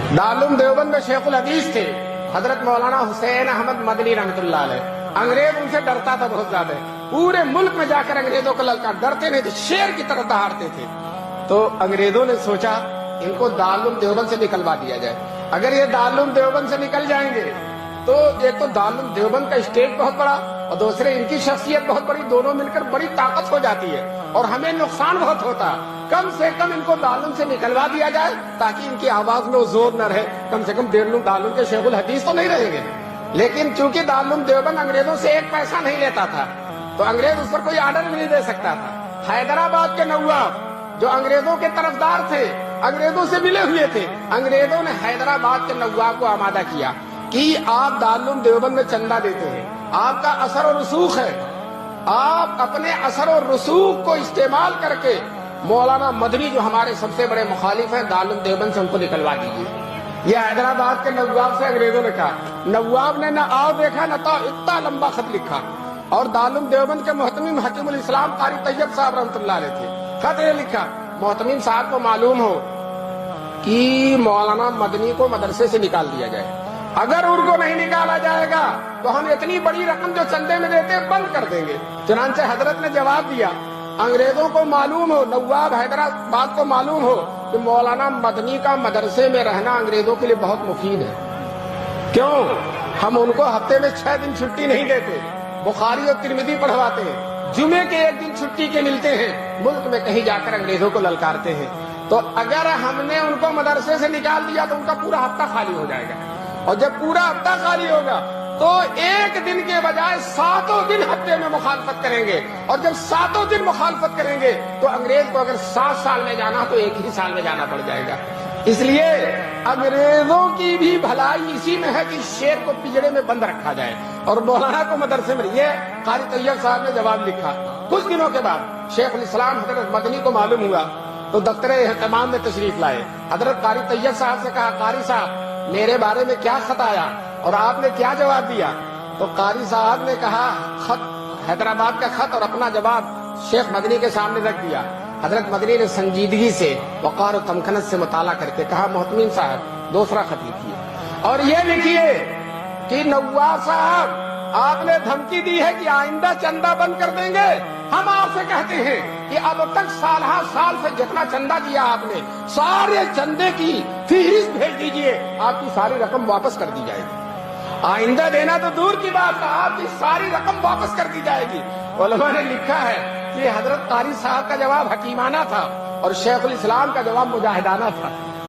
दारुल देवबंद में शेखुल हदीस थे हजरत मौलाना हुसैन अहमद मदनी रहमतुल्लाह अलैह। अंग्रेज उनसे डरता था बहुत ज्यादा, पूरे मुल्क में जाकर अंग्रेजों को ललकार, डरते नहीं थे, शेर की तरह दहाड़ते थे। तो अंग्रेजों ने सोचा इनको दारुल देवबंद से निकलवा दिया जाए। अगर ये दारुल देवबंद से निकल जाएंगे तो एक तो दारुल देवबंद का स्टेट बहुत बड़ा और दूसरे इनकी शख्सियत बहुत बड़ी, दोनों मिलकर बड़ी ताकत हो जाती है और हमें नुकसान बहुत होता। कम से कम इनको दारुल से निकलवा दिया जाए ताकि इनकी आवाज में जोर न रहे। कम से कम दारुल के शेखुल हदीस तो नहीं रहेंगे। लेकिन चूंकि दारुल देवबंद अंग्रेजों से एक पैसा नहीं लेता था तो अंग्रेज उस पर कोई आर्डर भी नहीं दे सकता था। हैदराबाद के नवाब जो अंग्रेजों के तरफदार थे, अंग्रेजों से मिले हुए थे, अंग्रेजों ने हैदराबाद के नवाब को आमादा किया कि आप दारुल देवबंद में चंदा देते हैं, आपका असर और रसूख है, आप अपने असर और रसूख को इस्तेमाल करके मौलाना मदनी जो हमारे सबसे बड़े मुखालिफ हैं दारुल देवबंद से उनको निकलवा दीजिए। यह हैदराबाद के नवाब से अंग्रेजों ने कहा। नवाब ने न आओ देखा न तो इतना लंबा खत लिखा और दारुल देवबंद के मोहतमीम हकीमुल इस्लाम कारी तैयब साहब रहमतुल्लाह अलैह थे। खत ये लिखा, मोहतमीम साहब को मालूम हो कि मौलाना मदनी को मदरसे से निकाल दिया जाए, अगर उनको नहीं निकाला जाएगा तो हम इतनी बड़ी रकम जो चंदे में देते हैं बंद कर देंगे। चुनांचे हजरत ने जवाब दिया, अंग्रेजों को मालूम हो, नवाब हैदराबाद को मालूम हो कि मौलाना मदनी का मदरसे में रहना अंग्रेजों के लिए बहुत मुफीद है। क्यों? हम उनको हफ्ते में 6 दिन छुट्टी नहीं देते, बुखारी और तिरमिजी पढ़वाते हैं, जुमे के 1 दिन छुट्टी के मिलते हैं, मुल्क में कहीं जाकर अंग्रेजों को ललकारते हैं। तो अगर हमने उनको मदरसे से निकाल दिया तो उनका पूरा हफ्ता खाली हो जाएगा और जब पूरा हफ्ता खाली होगा तो 1 दिन के बजाय 7 दिन हफ्ते में मुखालफत करेंगे और जब 7 दिन मुखालफत करेंगे तो अंग्रेज को अगर 7 साल में जाना तो 1 ही साल में जाना पड़ जाएगा। इसलिए अंग्रेजों की भी भलाई इसी में है कि शेर को पिंजरे में बंद रखा जाए और मौलाना को मदरसे में। ये कारी तैयब साहब ने जवाब लिखा। कुछ दिनों के बाद शेखुल इस्लाम हजरत मदनी को मालूम हुआ तो दफ्तर एहतमाम में तशरीफ लाए। हजरत कारी तैयब साहब से कहा, कारी साहब मेरे बारे में क्या खत आया और आपने क्या जवाब दिया? तो कारी साहब ने कहा, खत हैदराबाद का खत और अपना जवाब शेख मदनी के सामने रख दिया। हजरत मदनी ने संजीदगी से वक़ार और तमखनत से मुताला करके कहा, मोहतमीम साहब दूसरा खत लिखिए और ये लिखिए कि नवाब साहब आपने धमकी दी है कि आइंदा चंदा बंद कर देंगे। हम आपसे कहते हैं कि अब तक साल से जितना चंदा दिया आपने सारे चंदे की फहरिस्त भेज दीजिए, आपकी सारी रकम वापस कर दी जाएगी। आइंदा देना तो दूर की बात है, आपकी सारी रकम वापस कर दी जाएगी। उलमा ने लिखा है कि हजरत कारी साहब का जवाब हकीमाना था और शेखुल इस्लाम का जवाब मुजाहिदाना था।